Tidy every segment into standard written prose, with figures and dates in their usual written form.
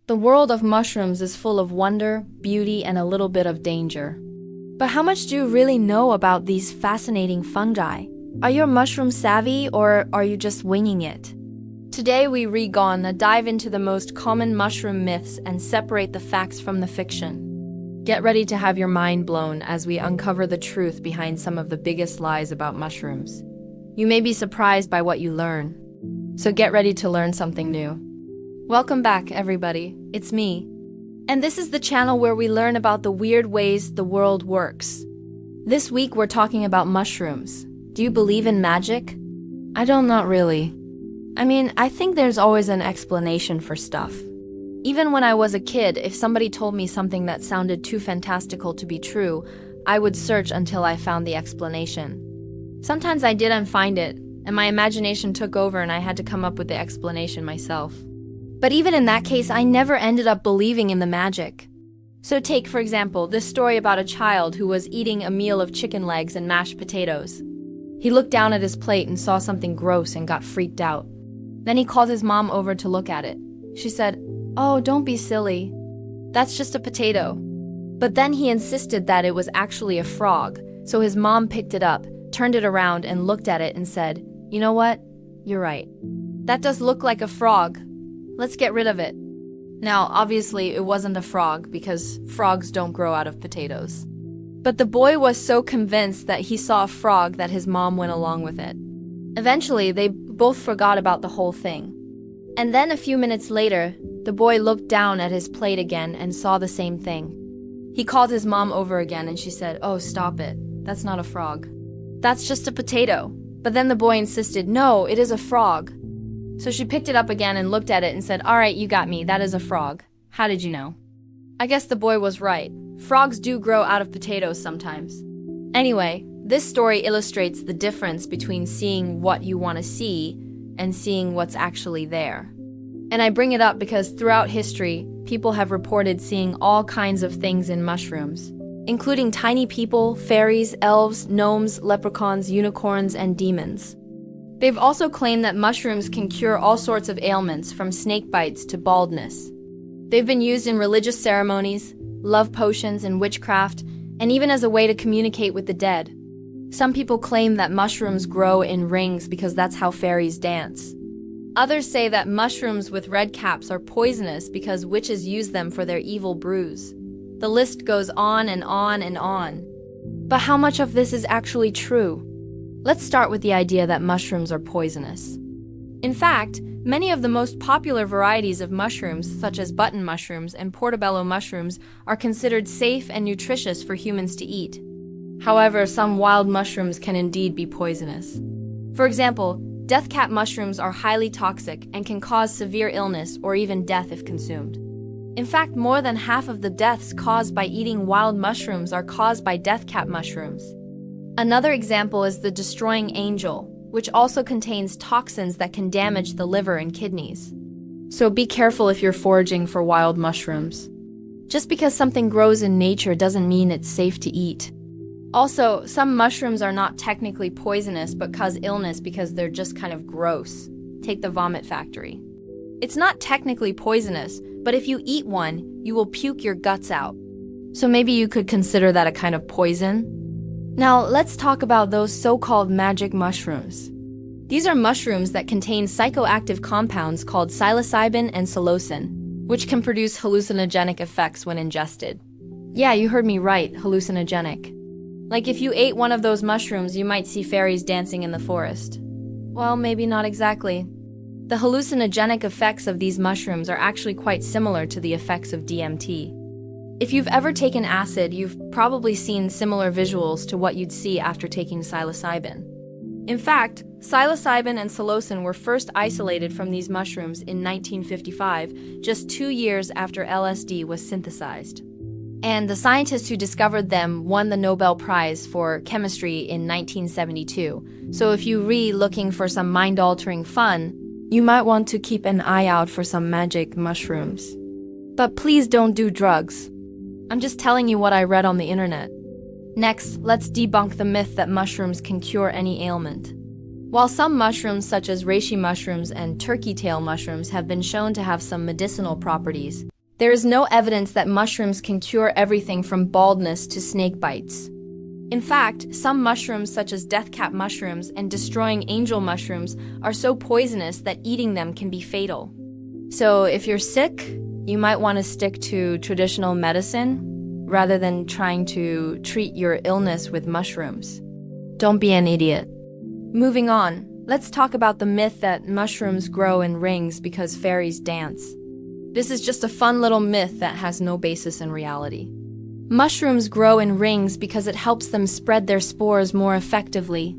The world of mushrooms is full of wonder, beauty, and a little bit of danger. But how much do you really know about these fascinating fungi? Are you mushroom savvy, or are you just winging it? Today we're gonna dive into the most common mushroom myths and separate the facts from the fiction. Get ready to have your mind blown as we uncover the truth behind some of the biggest lies about mushrooms. You may be surprised by what you learn, so get ready to learn something new. Welcome back, everybody. It's me. And this is the channel where we learn about the weird ways the world works. This week we're talking about mushrooms. Do you believe in magic? I don't, not really. I think there's always an explanation for stuff. Even when I was a kid, if somebody told me something that sounded too fantastical to be true, I would search until I found the explanation. Sometimes I didn't find it, and my imagination took over and I had to come up with the explanation myself. But even in that case, I never ended up believing in the magic. So take, for example, this story about a child who was eating a meal of chicken legs and mashed potatoes. He looked down at his plate and saw something gross and got freaked out. Then he called his mom over to look at it. She said, "Oh, don't be silly. That's just a potato." But then he insisted that it was actually a frog, so his mom picked it up, turned it around and looked at it and said, "You know what? You're right. That does look like a frog. Let's get rid of it." Now, obviously, it wasn't a frog because frogs don't grow out of potatoes. But the boy was so convinced that he saw a frog that his mom went along with it. Eventually, they both forgot about the whole thing. And then a few minutes later, the boy looked down at his plate again and saw the same thing. He called his mom over again and she said, "Oh, stop it. That's not a frog. That's just a potato." But then the boy insisted, "No, it is a frog." So she picked it up again and looked at it and said, "All right, you got me. That is a frog. How did you know?" I guess the boy was right. Frogs do grow out of potatoes sometimes. Anyway, this story illustrates the difference between seeing what you want to see and seeing what's actually there. And I bring it up because throughout history, people have reported seeing all kinds of things in mushrooms, including tiny people, fairies, elves, gnomes, leprechauns, unicorns, and demons. They've also claimed that mushrooms can cure all sorts of ailments, from snake bites to baldness. They've been used in religious ceremonies, love potions, and witchcraft, and even as a way to communicate with the dead. Some people claim that mushrooms grow in rings because that's how fairies dance. Others say that mushrooms with red caps are poisonous because witches use them for their evil brews. The list goes on and on and on. But how much of this is actually true? Let's start with the idea that mushrooms are poisonous. In fact, many of the most popular varieties of mushrooms, such as button mushrooms and portobello mushrooms, are considered safe and nutritious for humans to eat. However, some wild mushrooms can indeed be poisonous. For example, deathcap mushrooms are highly toxic and can cause severe illness or even death if consumed. In fact, more than half of the deaths caused by eating wild mushrooms are caused by deathcap mushrooms. Another example is the destroying angel, which also contains toxins that can damage the liver and kidneys. So be careful if you're foraging for wild mushrooms. Just because something grows in nature doesn't mean it's safe to eat. Also, some mushrooms are not technically poisonous but cause illness because they're just kind of gross. Take the vomit factory. It's not technically poisonous, but if you eat one, you will puke your guts out. So maybe you could consider that a kind of poison. Now, let's talk about those so-called magic mushrooms. These are mushrooms that contain psychoactive compounds called psilocybin and psilocin, which can produce hallucinogenic effects when ingested. Yeah, you heard me right, hallucinogenic. Like if you ate one of those mushrooms, you might see fairies dancing in the forest. Well, maybe not exactly. The hallucinogenic effects of these mushrooms are actually quite similar to the effects of DMT. If you've ever taken acid, you've probably seen similar visuals to what you'd see after taking psilocybin. In fact, psilocybin and psilocin were first isolated from these mushrooms in 1955, just 2 years after LSD was synthesized. And the scientists who discovered them won the Nobel Prize for Chemistry in 1972. So if you're looking for some mind-altering fun, you might want to keep an eye out for some magic mushrooms. But please don't do drugs. I'm just telling you what I read on the internet. Next, let's debunk the myth that mushrooms can cure any ailment. While some mushrooms such as reishi mushrooms and turkey tail mushrooms have been shown to have some medicinal properties, There is no evidence that mushrooms can cure everything from baldness to snake bites. In fact, some mushrooms such as deathcap mushrooms and destroying angel mushrooms are so poisonous that eating them can be fatal. So if you're sick, you might want to stick to traditional medicine rather than trying to treat your illness with mushrooms. Don't be an idiot. Moving on, let's talk about the myth that mushrooms grow in rings because fairies dance. This is just a fun little myth that has no basis in reality. Mushrooms grow in rings because it helps them spread their spores more effectively.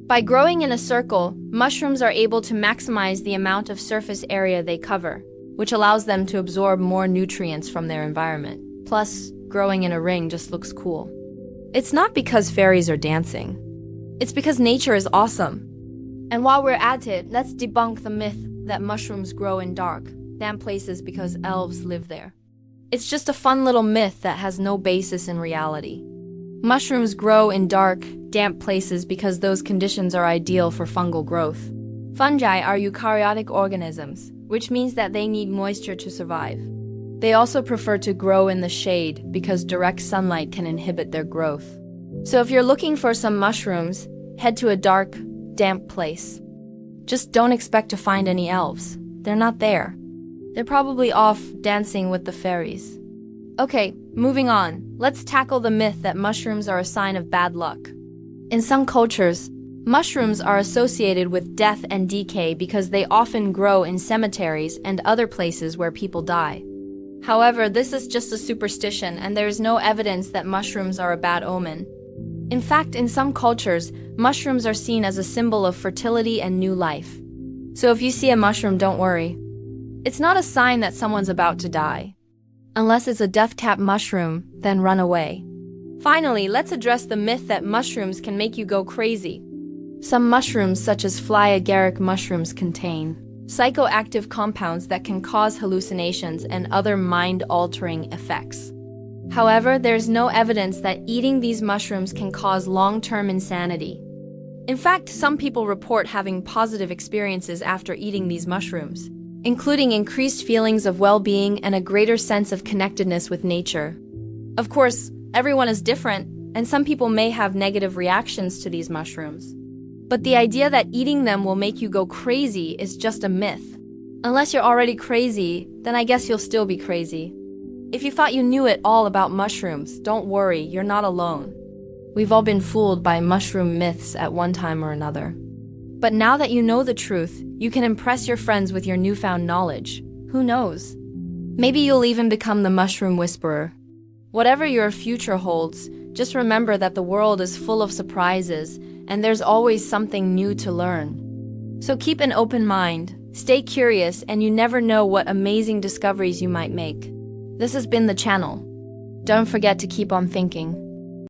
By growing in a circle, mushrooms are able to maximize the amount of surface area they cover, which allows them to absorb more nutrients from their environment. Plus, growing in a ring just looks cool. It's not because fairies are dancing. It's because nature is awesome. And while we're at it, let's debunk the myth that mushrooms grow in dark, damp places because elves live there. It's just a fun little myth that has no basis in reality. Mushrooms grow in dark, damp places because those conditions are ideal for fungal growth. Fungi are eukaryotic organisms, which means that they need moisture to survive. They also prefer to grow in the shade because direct sunlight can inhibit their growth. So if you're looking for some mushrooms, head to a dark, damp place. Just don't expect to find any elves. They're not there. They're probably off dancing with the fairies. Okay, moving on. Let's tackle the myth that mushrooms are a sign of bad luck. In some cultures, mushrooms are associated with death and decay because they often grow in cemeteries and other places where people die. However, this is just a superstition and there is no evidence that mushrooms are a bad omen. In fact, in some cultures, mushrooms are seen as a symbol of fertility and new life. So if you see a mushroom, don't worry. It's not a sign that someone's about to die. Unless it's a deathcap mushroom, then run away. Finally, let's address the myth that mushrooms can make you go crazy. Some mushrooms, such as fly agaric mushrooms, contain psychoactive compounds that can cause hallucinations and other mind-altering effects. However, there's no evidence that eating these mushrooms can cause long-term insanity. In fact, some people report having positive experiences after eating these mushrooms, including increased feelings of well-being and a greater sense of connectedness with nature. Of course, everyone is different, and some people may have negative reactions to these mushrooms. But the idea that eating them will make you go crazy is just a myth. Unless you're already crazy, then I guess you'll still be crazy. If you thought you knew it all about mushrooms, don't worry, you're not alone. We've all been fooled by mushroom myths at one time or another. But now that you know the truth, you can impress your friends with your newfound knowledge. Who knows? Maybe you'll even become the mushroom whisperer. Whatever your future holds, just remember that the world is full of surprises, and there's always something new to learn. So keep an open mind, stay curious, and you never know what amazing discoveries you might make. This has been the channel. Don't forget to keep on thinking.